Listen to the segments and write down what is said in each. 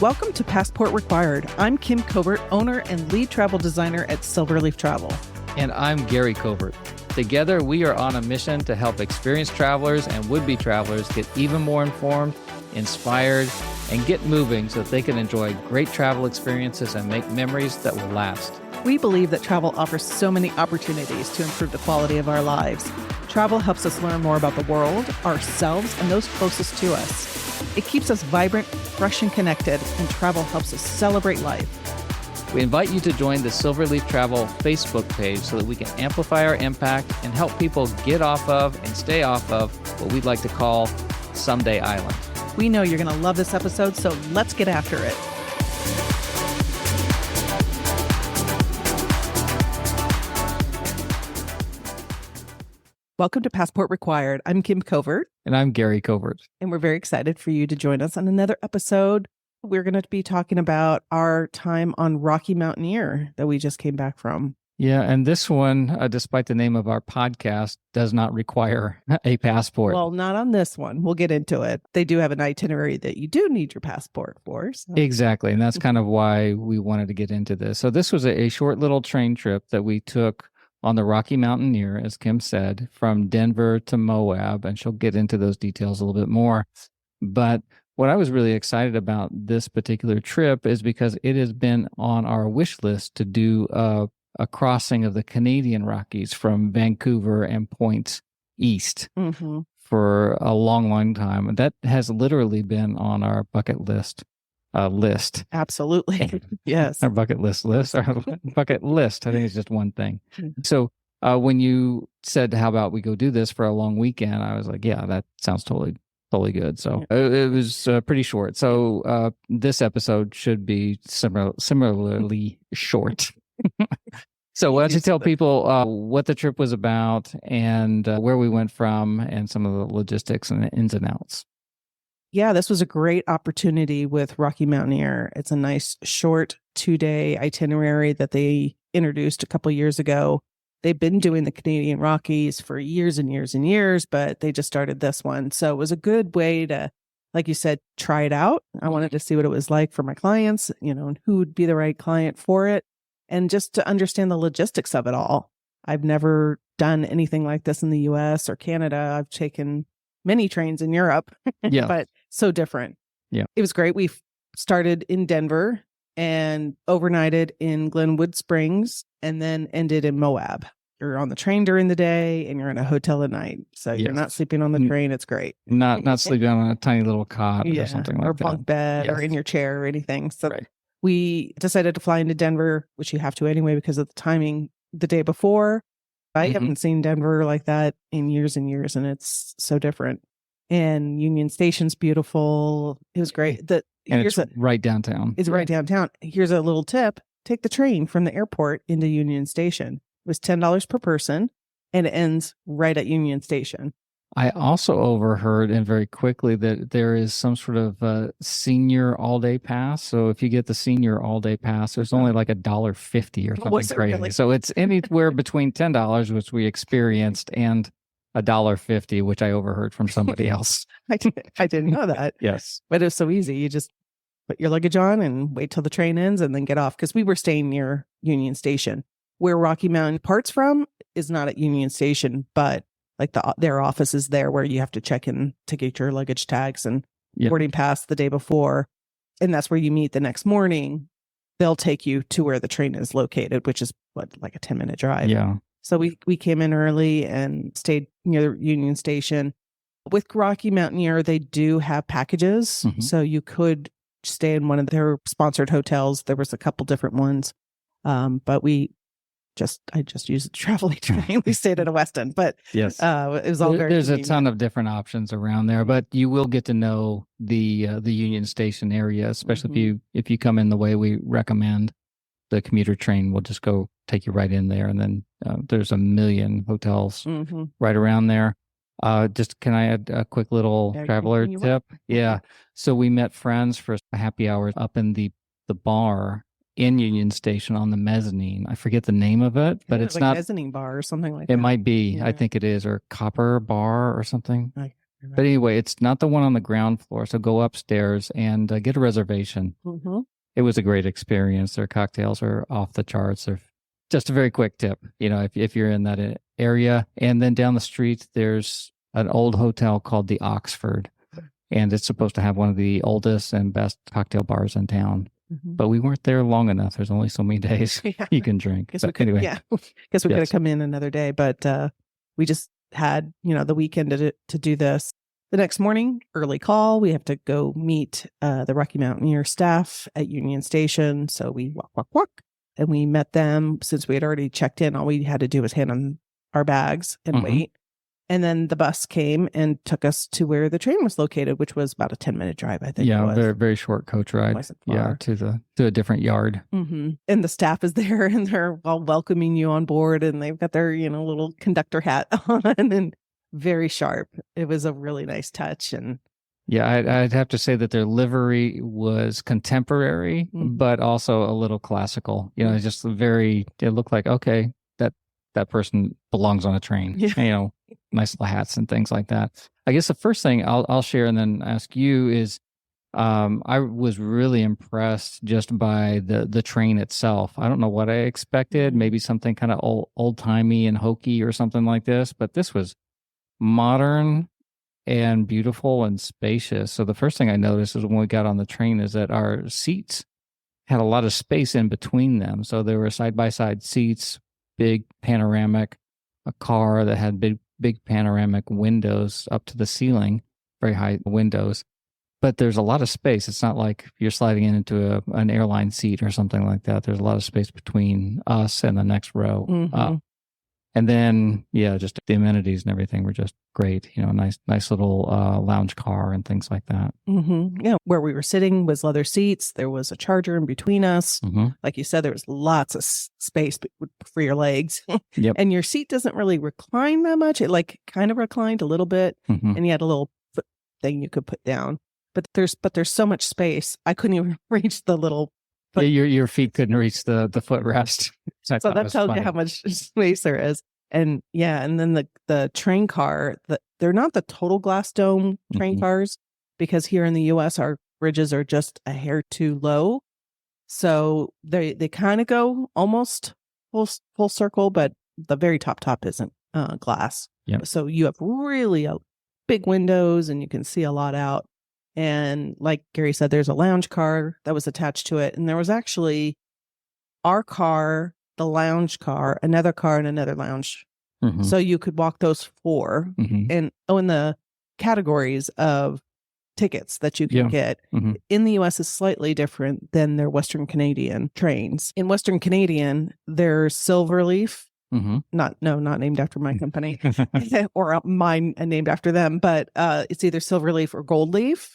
Welcome to Passport Required. I'm Kim Covert, owner and lead travel designer at Silverleaf Travel. And I'm Gary Covert. Together, we are on a mission to help experienced travelers and would-be travelers get even more informed, inspired, and get moving so that they can enjoy great travel experiences and make memories that will last. We believe that travel offers so many opportunities to improve the quality of our lives. Travel helps us learn more about the world, ourselves, and those closest to us. It keeps us vibrant, fresh, and connected, and travel helps us celebrate life. We invite you to join the Silverleaf Travel Facebook page so that we can amplify our impact and help people get off of and stay off of what we'd like to call Someday Island. We know you're going to love this episode, so let's get after it. Welcome to Passport Required. I'm Kim Covert. And I'm Gary Covert. And we're very excited for you to join us on another episode. We're going to be talking about our time on Rocky Mountaineer that we just came back from. Yeah, and this one, despite the name of our podcast, does not require a passport. Well, not on this one. We'll get into it. They do have an itinerary that you do need your passport for. So. Exactly, and that's kind of why we wanted to get into this. So this was a short little train trip that we took on the Rocky Mountaineer, as Kim said, from Denver to Moab, and she'll get into those details a little bit more. But what I was really excited about this particular trip is because it has been on our wish list to do a crossing of the Canadian Rockies from Vancouver and points east for a long, long time. That has literally been on our bucket list. Absolutely. Yes. Our bucket list. Our bucket list. I think it's just one thing. So when you said, how about we go do this for a long weekend? I was like, yeah, that sounds totally good. So it was pretty short. So this episode should be similarly short. So why don't you tell people what the trip was about and where we went from and some of the logistics and the ins and outs. Yeah, this was a great opportunity with Rocky Mountaineer. It's a nice short 2-day itinerary that they introduced a couple years ago. They've been doing the Canadian Rockies for years and years and years, but they just started this one. So it was a good way to, like you said, try it out. I wanted to see what it was like for my clients, and who would be the right client for it, and just to understand the logistics of it all. I've never done anything like this in the US or Canada. I've taken many trains in Europe, but so different. Yeah. It was great. We started in Denver and overnighted in Glenwood Springs and then ended in Moab. You're on the train during the day and you're in a hotel at night. So you're not sleeping on the train. It's great. Not sleeping on a tiny little cot or something like that. Or bunk bed or in your chair or anything. So we decided to fly into Denver, which you have to anyway because of the timing the day before. I haven't seen Denver like that in years and years, and it's so different. And Union Station's beautiful. It was great. It's right downtown. It's right downtown. Here's a little tip. Take the train from the airport into Union Station. It was $10 per person, and it ends right at Union Station. I also overheard, and very quickly, that there is some sort of senior all-day pass. So if you get the senior all-day pass, there's only like $1.50 or something crazy. Really? So it's anywhere between $10, which we experienced, and $1.50, which I overheard from somebody else. I didn't know that. Yes. But it was so easy. You just put your luggage on and wait till the train ends and then get off. Because we were staying near Union Station. Where Rocky Mountain parts from is not at Union Station, but like their office is there where you have to check in to get your luggage tags and boarding pass the day before. And that's where you meet the next morning. They'll take you to where the train is located, which is like a 10-minute drive. Yeah. So we came in early and stayed near Union Station. With Rocky Mountaineer, they do have packages. So you could stay in one of their sponsored hotels. There was a couple different ones. But I just used the travel train. We stayed at a Westin, but it was all very There's convenient. a ton of different options around there, but you will get to know the Union Station area, especially if you come in the way we recommend. The commuter train will just go take you right in there, and then there's a million hotels right around there. Just can I add a quick little traveler tip? Yeah. So we met friends for a happy hour up in the bar in Union Station on the mezzanine. I forget the name of it, but it's like not mezzanine bar or something like that. It might be. Yeah. I think it is, or Copper Bar or something. But anyway, it's not the one on the ground floor. So go upstairs and get a reservation. Mm-hmm. It was a great experience. Their cocktails are off the charts. They're just a very quick tip, if you're in that area. And then down the street, there's an old hotel called the Oxford, and it's supposed to have one of the oldest and best cocktail bars in town. Mm-hmm. But we weren't there long enough. There's only so many days you can drink. Guess we could have come in another day, but we just had, the weekend to do this. The next morning, early call, we have to go meet the Rocky Mountaineer staff at Union Station. So we walk. And we met them. Since we had already checked in, all we had to do was hand them our bags and wait. And then the bus came and took us to where the train was located, which was about a 10-minute drive, I think. Yeah, very, very short coach ride. Yeah, to a different yard. Mm-hmm. And the staff is there, and they're all welcoming you on board, and they've got their, little conductor hat on, and very sharp. It was a really nice touch. And yeah, I'd have to say that their livery was contemporary, but also a little classical. It's just it looked like, okay, that person belongs on a train. Yeah. Nice little hats and things like that. I guess the first thing I'll share and then ask you is, I was really impressed just by the train itself. I don't know what I expected, maybe something kind of old-timey and hokey or something like this, but this was modern and beautiful and spacious. So the first thing I noticed is when we got on the train is that our seats had a lot of space in between them. So there were side-by-side seats, big panoramic, a car that had big panoramic windows up to the ceiling, very high windows. But there's a lot of space. It's not like you're sliding into an airline seat or something like that. There's a lot of space between us and the next row up. And then, just the amenities and everything were just great. Nice little lounge car and things like that. Mm-hmm. Yeah, where we were sitting was leather seats. There was a charger in between us. Mm-hmm. Like you said, there was lots of space for your legs. Yep. And your seat doesn't really recline that much. It kind of reclined a little bit, and you had a little foot thing you could put down. But there's so much space. I couldn't even reach the little. Yeah, your feet couldn't reach the footrest. So that tells you how much space there is. And and then the train car, they're not the total glass dome train cars, because here in the U.S. our bridges are just a hair too low. So they kind of go almost full circle, but the very top isn't glass. Yep. So you have really big windows and you can see a lot out. And like Gary said, there's a lounge car that was attached to it. And there was actually our car, the lounge car, another car, and another lounge. Mm-hmm. So you could walk those four. Mm-hmm. And in the categories of tickets that you can get in the U.S. is slightly different than their Western Canadian trains. In Western Canadian, there's Silverleaf. Mm-hmm. Not named after my company or mine named after them, but it's either Silverleaf or Goldleaf.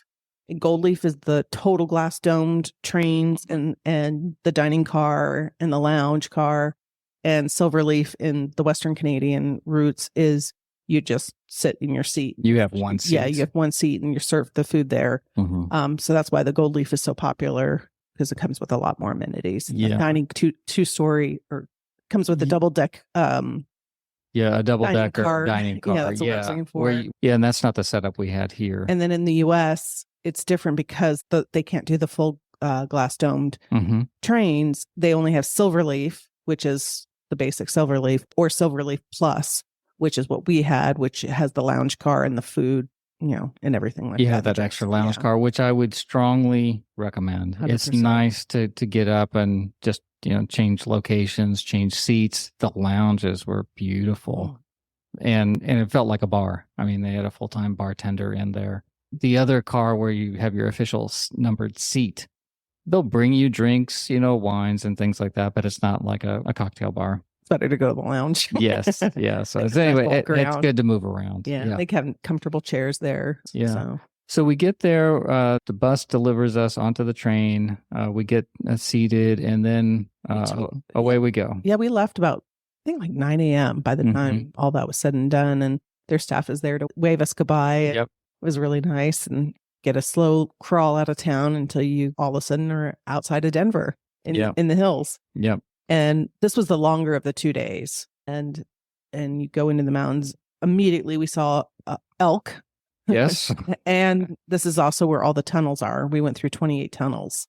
And Goldleaf is the total glass domed trains and the dining car and the lounge car. And Silverleaf in the Western Canadian routes is you just sit in your seat. You have one seat. Yeah, you have one seat and you're served the food there. Mm-hmm. So that's why the Goldleaf is so popular, because it comes with a lot more amenities. Yeah. The dining two-story or comes with a double deck. A double decker dining car. Yeah, that's what I was looking for. And that's not the setup we had here. And then in the U.S., it's different because they can't do the full glass domed trains. They only have Silverleaf, which is the basic Silverleaf, or Silverleaf Plus, which is what we had, which has the lounge car and the food, and everything like that. Yeah, that extra lounge car, which I would strongly recommend. 100%. It's nice to get up and just change locations, change seats. The lounges were beautiful, and it felt like a bar. I mean, they had a full-time bartender in there. The other car where you have your official numbered seat, they'll bring you drinks, wines and things like that, but it's not like a cocktail bar. It's better to go to the lounge. Yes. Yeah. So anyway, it's good to move around. Yeah. They have comfortable chairs there. Yeah. So we get there, the bus delivers us onto the train, we get seated, and then away we go. Yeah, we left about, I think, like 9 a.m. by the time all that was said and done, and their staff is there to wave us goodbye. Yep. It was really nice, and get a slow crawl out of town until you all of a sudden are outside of Denver in the hills. Yep. And this was the longer of the 2 days. And you go into the mountains. Immediately we saw elk Yes. And this is also where all the tunnels are. We went through 28 tunnels.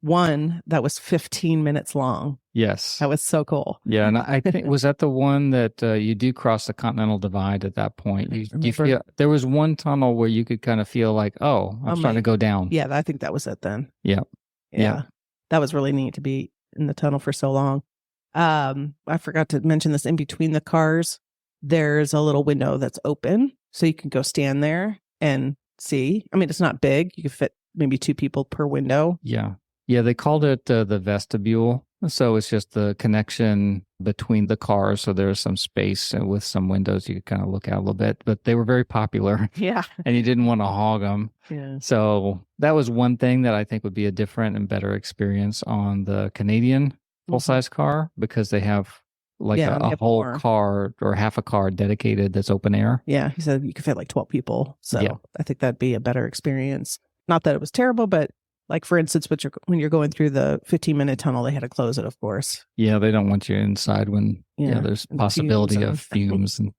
One that was 15 minutes long. Yes. That was so cool. Yeah, and I think was that the one that you do cross the Continental Divide at that point. You feel there was one tunnel where you could kind of feel like, oh, I'm starting to go down. Yeah, I think that was it then. Yeah. Yeah. That was really neat to be in the tunnel for so long. I forgot to mention this, in between the cars, there's a little window that's open. So you can go stand there and see. I mean, it's not big. You can fit maybe 2 people per window. Yeah. Yeah, they called it the vestibule. So it's just the connection between the cars. So there's some space with some windows you could kind of look out a little bit. But they were very popular. Yeah. And you didn't want to hog them. Yeah. So that was one thing that I think would be a different and better experience on the Canadian full-size car, because they have like a whole car or half a car dedicated that's open air. Yeah. He said you could fit like 12 people. So I think that'd be a better experience. Not that it was terrible, but like, for instance, when you're going through the 15-minute tunnel, they had to close it, of course. Yeah, they don't want you inside when there's possibility of fumes and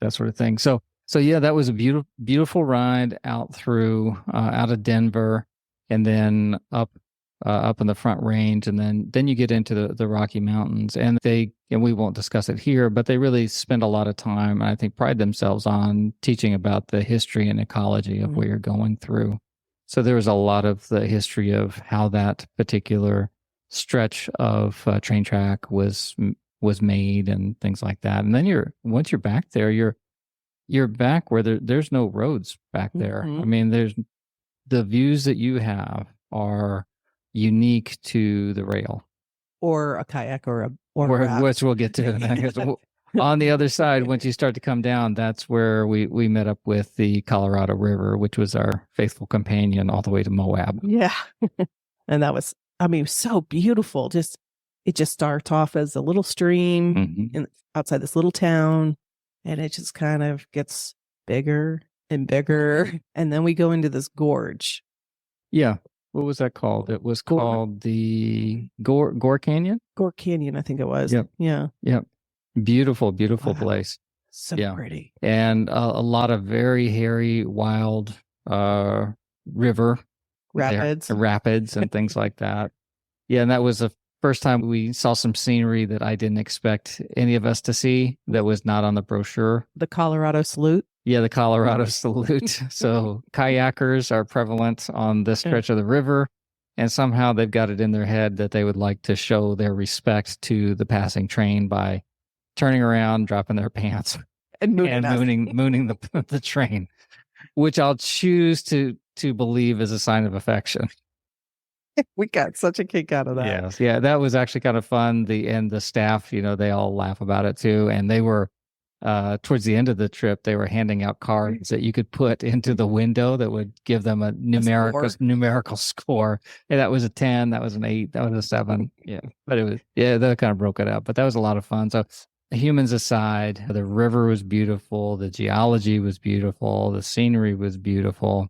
that sort of thing. So yeah, that was a beautiful ride out through out of Denver, and then up in the Front Range, and then you get into the Rocky Mountains, and we won't discuss it here, but they really spend a lot of time, and I think pride themselves on teaching about the history and ecology of where you're going through. So there was a lot of the history of how that particular stretch of train track was made and things like that. And then once you're back there, you're back where there's no roads back there. I mean, there's the views that you have are unique to the rail, or a kayak, or a raft. Which we'll get to. On the other side, once you start to come down, that's where we met up with the Colorado River, which was our faithful companion all the way to Moab. Yeah. And that was, so beautiful. It just starts off as a little stream outside this little town, and it just kind of gets bigger and bigger. And then we go into this gorge. Yeah. What was that called? It was called the Gore Canyon? Gore Canyon, I think it was. Yep. Yeah. Yep. Beautiful place. So pretty. And a lot of very hairy, wild river rapids and things like that. Yeah, and that was the first time we saw some scenery that I didn't expect any of us to see that was not on the brochure. The Colorado Salute. Yeah, the Colorado Salute. So kayakers are prevalent on this stretch of the river, and somehow they've got it in their head that they would like to show their respect to the passing train by turning around, dropping their pants, and mooning the train, which I'll choose to believe is a sign of affection. We got such a kick out of that. Yes. Yeah, that was actually kind of fun. The staff, they all laugh about it too. And they were, towards the end of the trip, they were handing out cards that you could put into the window that would give them a numerical score. And that was a 10, that was an 8, that was a 7. Yeah. But that kind of broke it up. But that was a lot of fun. So humans aside, the river was beautiful. The geology was beautiful. The scenery was beautiful.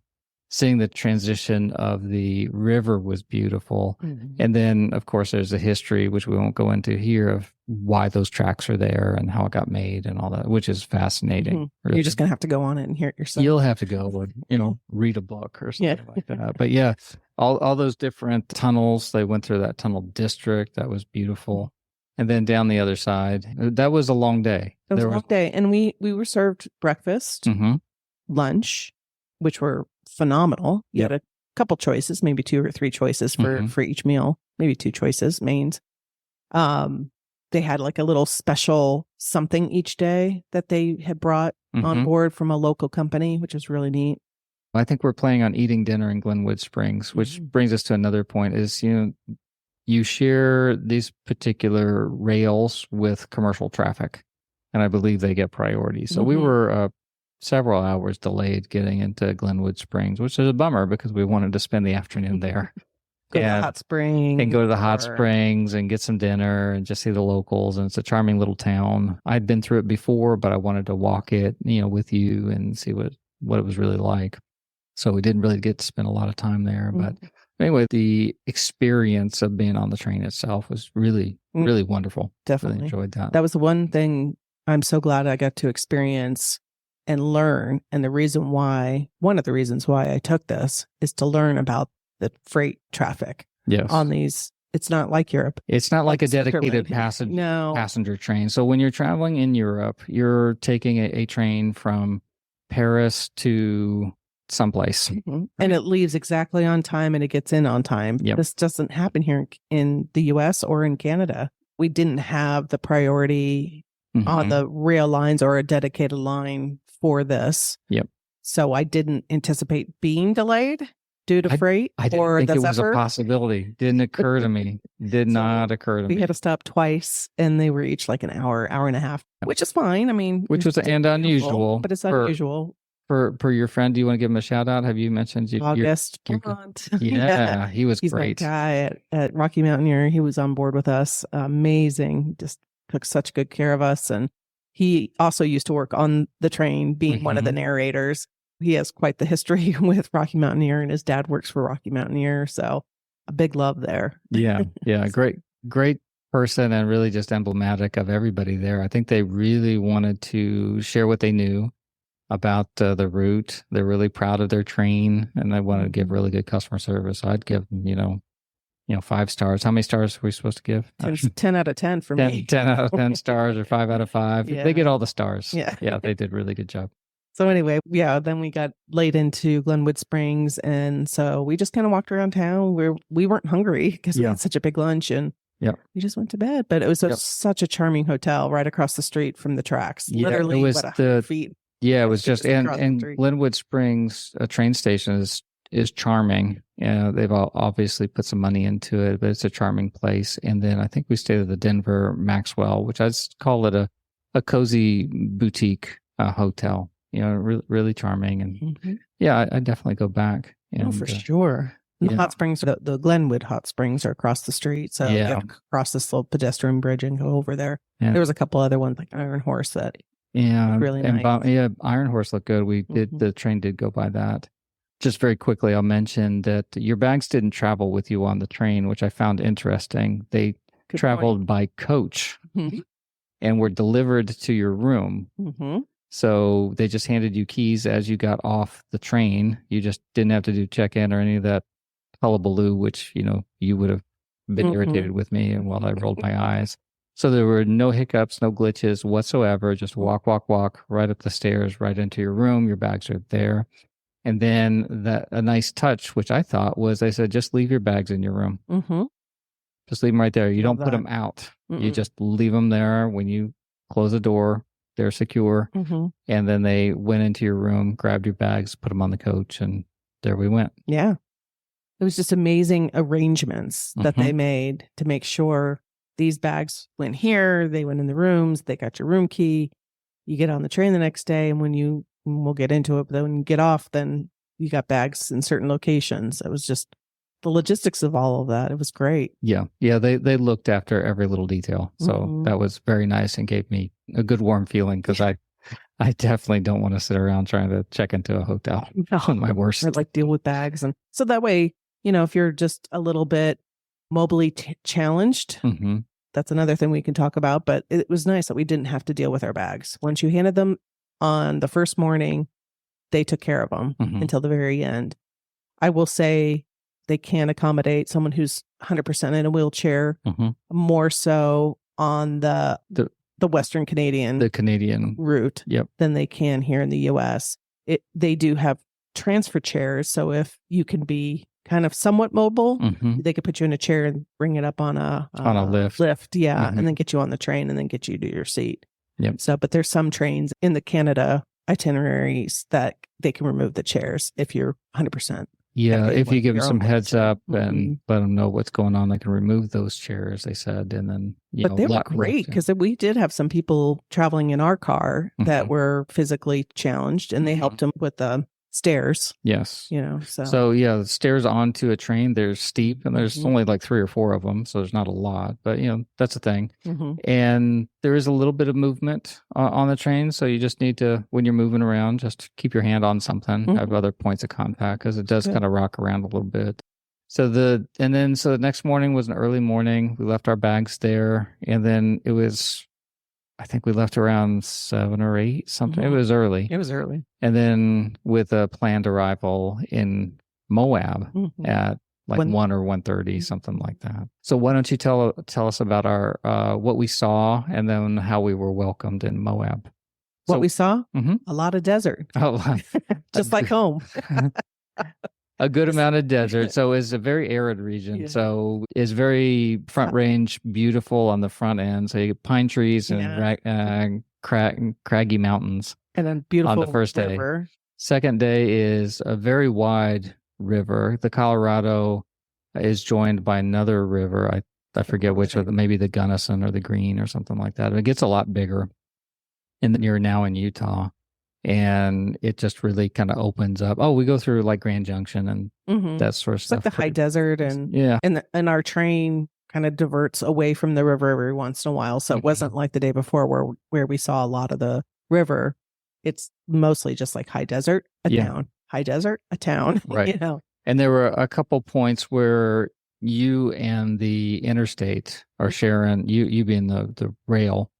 Seeing the transition of the river was beautiful. And then, of course, there's the history, which we won't go into here, of why those tracks are there and how it got made and all that, which is fascinating. Really. You're just going to have to go on it and hear it yourself. You'll have to go and, read a book or something like that. But yeah, all those different tunnels, they went through that tunnel district. That was beautiful. And then down the other side, that was a long day. It was a long day. And we were served breakfast, lunch, which were phenomenal. You had a couple choices, maybe 2 or 3 choices for each meal, maybe 2 choices, mains. They had like a little special something each day that they had brought on board from a local company, which was really neat. I think we're planning on eating dinner in Glenwood Springs, which brings us to another point is, you share these particular rails with commercial traffic, and I believe they get priority. So we were several hours delayed getting into Glenwood Springs, which is a bummer because we wanted to spend the afternoon there. Go to the hot springs. And go to the hot springs and get some dinner and just see the locals. And it's a charming little town. I'd been through it before, but I wanted to walk it, with you and see what it was really like. So we didn't really get to spend a lot of time there. But anyway, the experience of being on the train itself was really, really wonderful. Definitely. Really enjoyed that. That was the one thing I'm so glad I got to experience and learn. And one of the reasons why I took this is to learn about the freight traffic on these. It's not like Europe. It's not like a dedicated passenger train. So when you're traveling in Europe, you're taking a train from Paris to someplace. Mm-hmm. And it leaves exactly on time and it gets in on time. Yep. This doesn't happen here in the US or in Canada. We didn't have the priority on the rail lines or a dedicated line for this. Yep. So I didn't anticipate being delayed due to freight. I didn't think it was a possibility. Didn't occur to me. Not occur to me. We had to stop twice, and they were each like an hour and a half, which is fine. I mean, which was unusual, but it's unusual. For your friend, do you want to give him a shout out? Have you mentioned August? Yeah, he was He's great. My guy at Rocky Mountaineer. He was on board with us. Amazing. Just took such good care of us, and he also used to work on the train, being one of the narrators. He has quite the history with Rocky Mountaineer, and his dad works for Rocky Mountaineer. So a big love there. Yeah. Great person, and really just emblematic of everybody there. I think they really wanted to share what they knew about the route. They're really proud of their train, and they wanted to give really good customer service. I'd give them, 5 stars. How many stars are we supposed to give? 10 out of 10 for me. 10 out of 10 stars or 5 out of 5. Yeah. They get all the stars. Yeah. Yeah, they did a really good job. So anyway, then we got late into Glenwood Springs, and so we just kind of walked around town where we weren't hungry because we had such a big lunch, and we just went to bed. But it was such a charming hotel right across the street from the tracks. Literally, it was 100 feet. Yeah, it was just and Glenwood Springs train station is charming. They've obviously put some money into it, but it's a charming place. And then I think we stayed at the Denver Maxwell, which I'd call it a cozy boutique hotel. Really charming. And I definitely go back. And, for sure. The hot springs, the Glenwood hot springs are across the street. So you have to cross this little pedestrian bridge and go over there. Yeah. There was a couple other ones like Iron Horse that really nice. Iron Horse looked good. We did, the train did go by that. Just very quickly, I'll mention that your bags didn't travel with you on the train, which I found interesting. They traveled by coach and were delivered to your room. So they just handed you keys as you got off the train. You just didn't have to do check-in or any of that hullabaloo, which, you would have been irritated with me and while I rolled my eyes. So there were no hiccups, no glitches whatsoever. Just walk right up the stairs, right into your room. Your bags are there. And then a nice touch, which I thought was, they said, just leave your bags in your room. Just leave them right there. You don't put them out. You just leave them there. When you close the door, they're secure. And then they went into your room, grabbed your bags, put them on the coach, and there we went. Yeah. It was just amazing arrangements that they made to make sure these bags went here, they went in the rooms, they got your room key. You get on the train the next day, and we'll get into it, but then when you get off, then you got bags in certain locations. It was just the logistics of all of that. It was great. Yeah. They looked after every little detail. So that was very nice and gave me a good warm feeling, because I definitely don't want to sit around trying to check into a hotel. My worst. Or deal with bags. And so that way, if you're just a little bit mobily challenged, that's another thing we can talk about. But it was nice that we didn't have to deal with our bags. Once you handed them on the first morning, they took care of them until the very end. I will say they can accommodate someone who's 100% in a wheelchair, more so on the Western Canadian, the Canadian route than they can here in the U.S. They do have transfer chairs, so if you can be kind of somewhat mobile, they could put you in a chair and bring it up on a lift, and then get you on the train and then get you to your seat. So, but there's some trains in the Canada itineraries that they can remove the chairs if you're 100%. Yeah, if you give them some heads up and let them know what's going on, they can remove those chairs, they said. And then, but they were great, because we did have some people traveling in our car that were physically challenged, and they helped them with the stairs. Yes. So the stairs onto a train, they're steep, and there's only like 3 or 4 of them. So there's not a lot, but that's a thing. And there is a little bit of movement on the train. So you just need to, when you're moving around, just keep your hand on something, have other points of contact, because it does kind of rock around a little bit. So the next morning was an early morning. We left our bags there, and then it was I think we left around 7 or 8, something. Mhm. It was early. It was early. And then with a planned arrival in Moab Mhm. at like 1 or 1:30, something like that. So why don't you tell us about our what we saw and then how we were welcomed in Moab? What So we saw? Mhm. A lot of desert, Oh, just like home. a good amount of desert. So it's a very arid region. Yeah. So it's very front range, beautiful on the front end. So you get pine trees and craggy mountains. And then beautiful on the first day. river. Second day is a very wide river. The Colorado is joined by another river. I forget which, maybe the Gunnison or the Green or something like that. It gets a lot bigger. And then you're now in Utah. And it just really kind of opens up. Oh, we go through like Grand Junction and that sort of It's stuff. like the high desert, and and our train kind of diverts away from the river every once in a while. So it wasn't like the day before where we saw a lot of the river. It's mostly just like high desert, a town, high desert, a town, right? You know. And there were a couple points where you and the interstate are sharing, you being the rail.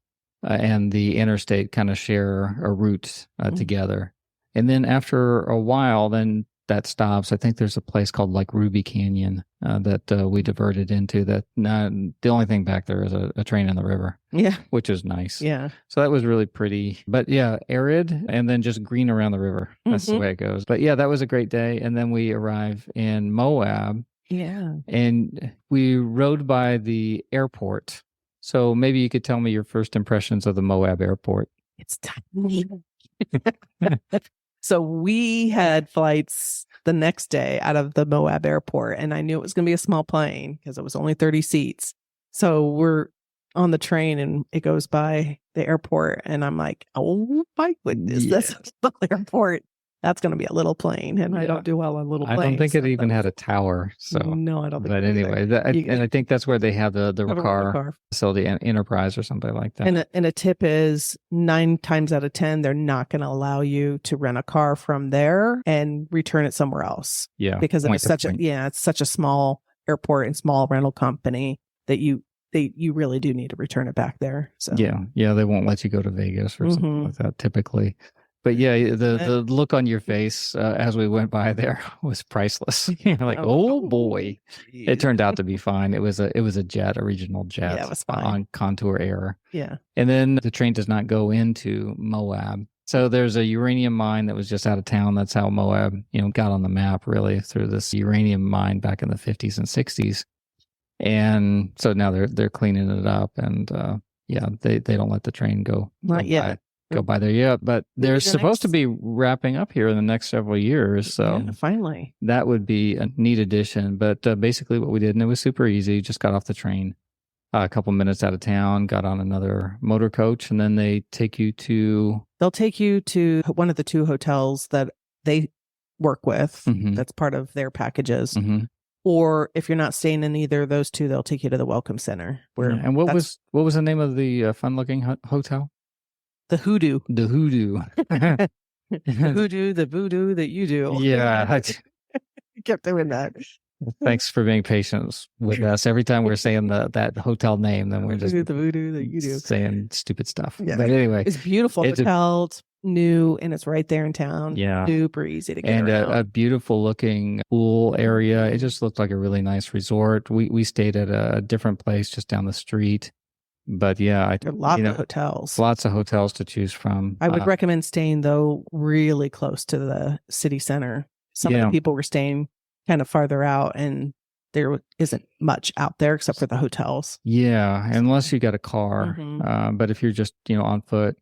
And the interstate kind of share a route together. And then after a while, then that stops. I think there's a place called like Ruby Canyon that we diverted into. That the only thing back there is a train in the river. Yeah. Which is nice. Yeah. So that was really pretty. But yeah, arid and then just green around the river. That's the way it goes. But yeah, that was a great day. And then we arrive in Moab. Yeah. And we rode by the airport. So maybe you could tell me your first impressions of the Moab airport. It's tiny. So we had flights the next day out of the Moab airport, and I knew it was going to be a small plane because it was only 30 seats. So we're on the train and it goes by the airport, and I'm like, oh my goodness, this is the airport. That's going to be a little plane, and I don't do well on little planes. I don't think it even had a tower. So no, I don't think. But anyway, and I think that's where they have the car facility and Enterprise or something like that. And a tip is 9 times out of 10, they're not going to allow you to rent a car from there and return it somewhere else. Yeah, because it's such a small airport and small rental company that you really do need to return it back there. So yeah, they won't let you go to Vegas or something like that typically. But yeah, the look on your face as we went by there was priceless. You're like, oh boy, it turned out to be fine. It was a jet, a regional jet. Yeah, it was fine. On Contour Air. Yeah, and then the train does not go into Moab. So there's a uranium mine that was just out of town. That's how Moab, got on the map really through this uranium mine back in the 50s and 60s. And so now they're cleaning it up, and they don't let the train go. Not yet. Go by there yet, but they're supposed to be wrapping up here in the next several years. So finally, that would be a neat addition. But basically what we did, and it was super easy, just got off the train a couple minutes out of town, got on another motor coach, and then they'll take you to one of the 2 hotels that they work with. That's part of their packages. Or if you're not staying in either of those 2, they'll take you to the Welcome Center. And what was the name of the fun-looking hotel? The hoodoo. The hoodoo. The hoodoo, the voodoo that you do. Yeah. I kept doing that. Thanks for being patient with us. Every time we're saying that hotel name, then we're just the voodoo that you do. Saying stupid stuff. Yeah. But anyway. It's beautiful hotel. It's new, and it's right there in town. Yeah. Super easy to get around. A beautiful looking pool area. It just looked like a really nice resort. We stayed at a different place just down the street. But yeah, there are lots of hotels. Lots of hotels to choose from. I would recommend staying, though, really close to the city center. Some of the people were staying kind of farther out, and there isn't much out there except for the hotels. Yeah, unless you got a car. But if you're just, on foot,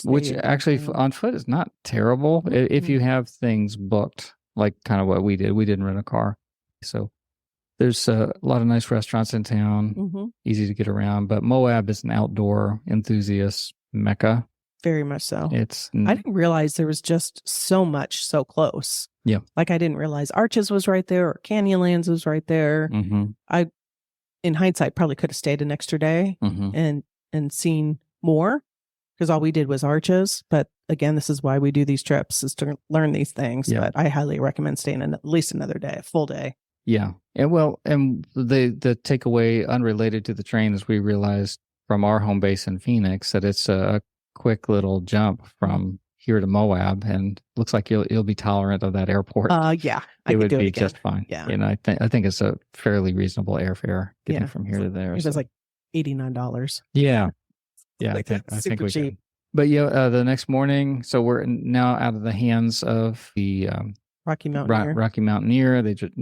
which actually on foot is not terrible if you have things booked, like kind of what we did. We didn't rent a car. So there's a lot of nice restaurants in town, easy to get around. But Moab is an outdoor enthusiast mecca. Very much so. I didn't realize there was just so much so close. Yeah. Like I didn't realize Arches was right there or Canyonlands was right there. I, in hindsight, probably could have stayed an extra day and seen more, because all we did was Arches. But again, this is why we do these trips, is to learn these things. Yeah. But I highly recommend staying at least another day, a full day. Yeah. And the takeaway unrelated to the train is we realized from our home base in Phoenix that it's a quick little jump from here to Moab, and looks like you'll be tolerant of that airport. Yeah, it would be just fine. Yeah, and I think it's a fairly reasonable airfare getting from here to there. It was like $89. Yeah, I Like, think we cheap. could. But the next morning, so we're now out of the hands of the Rocky Mountaineer. They just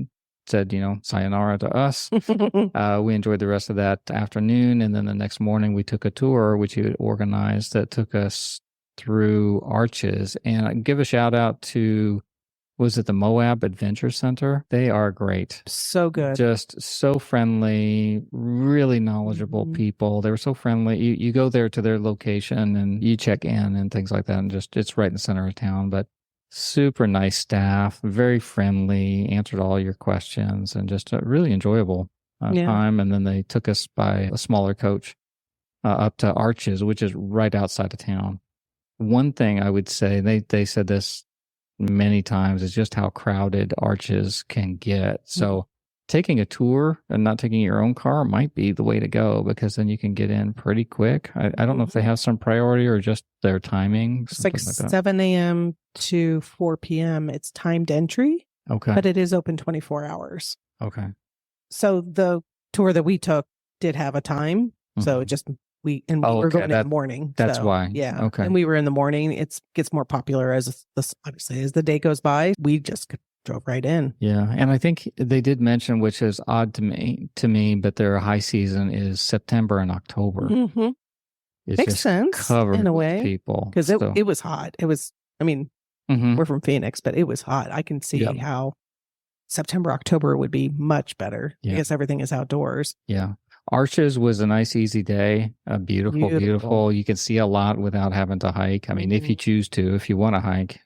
said, sayonara to us. We enjoyed the rest of that afternoon, and then the next morning we took a tour, which you had organized, that took us through Arches. And I give a shout out to, was it the Moab Adventure Center? They are great. So good. Just so friendly, really knowledgeable people. They were so friendly. You go there to their location and you check in and things like that, and just it's right in the center of town. But super nice staff, very friendly, answered all your questions, and just a really enjoyable time. And then they took us by a smaller coach up to Arches, which is right outside of town. One thing I would say, they said this many times, is just how crowded Arches can get. So taking a tour and not taking your own car might be the way to go, because then you can get in pretty quick. I don't know if they have some priority or just their timing. It's like 7 a.m. to 4 p.m. It's timed entry. Okay. But it is open 24 hours. Okay. So the tour that we took did have a time. So it just, we were going in the morning. That's so, why. Yeah. Okay. And we were in the morning. It gets more popular as the day goes by. We just drove right in. Yeah. And I think they did mention, which is odd to me, but their high season is September and October. Mm-hmm. Makes sense in a way. People. Because it was hot. It was, we're from Phoenix, but it was hot. I can see how September, October would be much better because everything is outdoors. Yeah. Arches was a nice, easy day. Beautiful. You can see a lot without having to hike. If you choose to, if you want to hike,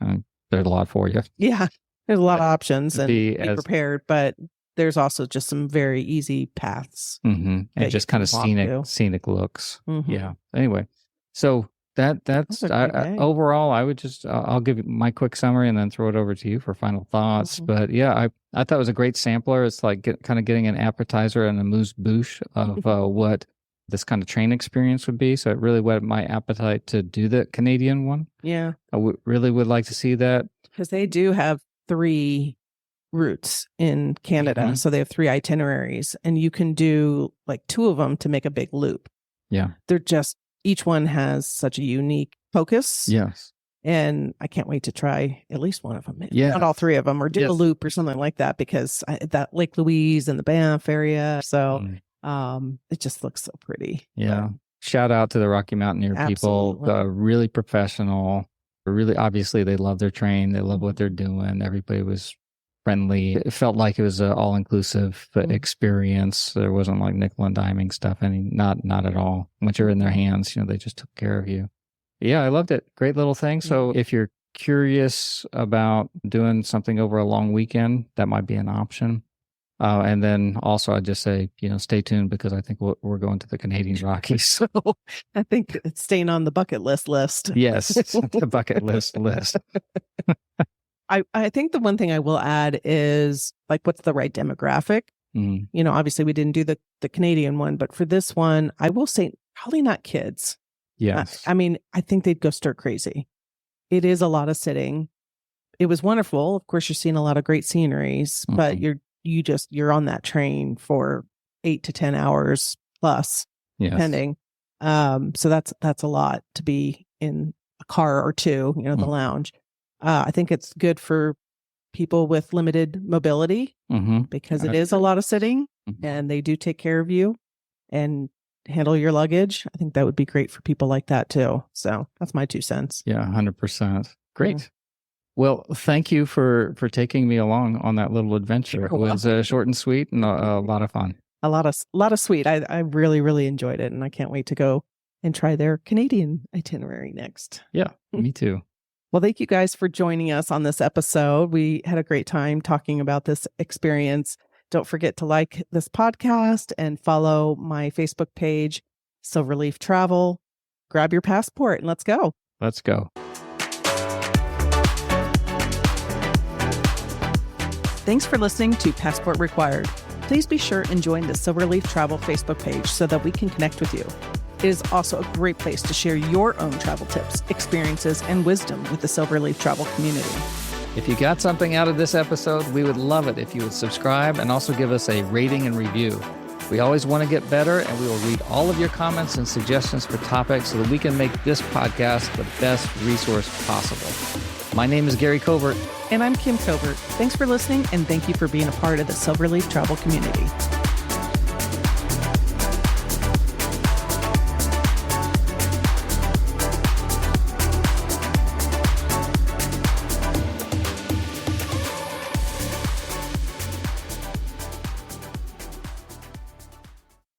there's a lot for you. Yeah. There's a lot of options and be prepared, but there's also just some very easy paths. And just kind of scenic looks. Yeah. Anyway, so that's overall, I would just, I'll give you my quick summary and then throw it over to you for final thoughts. But yeah, I thought it was a great sampler. It's like getting an appetizer and a amuse-bouche of what this kind of train experience would be. So it really whetted my appetite to do the Canadian one. Yeah. I really would like to see that. Because they do have 3 routes in Canada. So they have 3 itineraries, and you can do like 2 of them to make a big loop. Yeah. They're just, each one has such a unique focus. Yes. And I can't wait to try at least one of them. Yeah. Not all 3 of them, or do a loop or something like that, because that Lake Louise and the Banff area. So it just looks so pretty. Yeah. Shout out to the Rocky Mountaineer people. Really professional. Really, obviously, they love their train. They love what they're doing. Everybody was friendly. It felt like it was an all-inclusive experience. There wasn't like nickel and diming stuff. Not at all. Once you're in their hands, they just took care of you. Yeah, I loved it. Great little thing. So if you're curious about doing something over a long weekend, that might be an option. And then also I'd just say, stay tuned, because I think we're going to the Canadian Rockies. So I think it's staying on the bucket list. Yes, the bucket list. I think the one thing I will add is, like, what's the right demographic? Obviously we didn't do the Canadian one, but for this one, I will say probably not kids. Yes. I think they'd go stir crazy. It is a lot of sitting. It was wonderful. Of course, you're seeing a lot of great sceneries, but you're on that train for 8 to 10 hours plus, depending. So that's a lot to be in a car or 2, the lounge. I think it's good for people with limited mobility, because it is a lot of sitting, and they do take care of you and handle your luggage. I think that would be great for people like that too. So that's my 2 cents. Yeah, 100%. Great. Well, thank you for taking me along on that little adventure. It was short and sweet and a lot of fun. A lot of sweet. I really, really enjoyed it, and I can't wait to go and try their Canadian itinerary next. Yeah, me too. Well, thank you guys for joining us on this episode. We had a great time talking about this experience. Don't forget to like this podcast and follow my Facebook page, Silverleaf Travel. Grab your passport and let's go. Let's go. Thanks for listening to Passport Required. Please be sure and join the Silverleaf Travel Facebook page so that we can connect with you. It is also a great place to share your own travel tips, experiences, and wisdom with the Silverleaf travel community. If you got something out of this episode, we would love it if you would subscribe and also give us a rating and review. We always want to get better, and we will read all of your comments and suggestions for topics so that we can make this podcast the best resource possible. My name is Gary Covert. And I'm Kim Covert. Thanks for listening, and thank you for being a part of the Silverleaf travel community.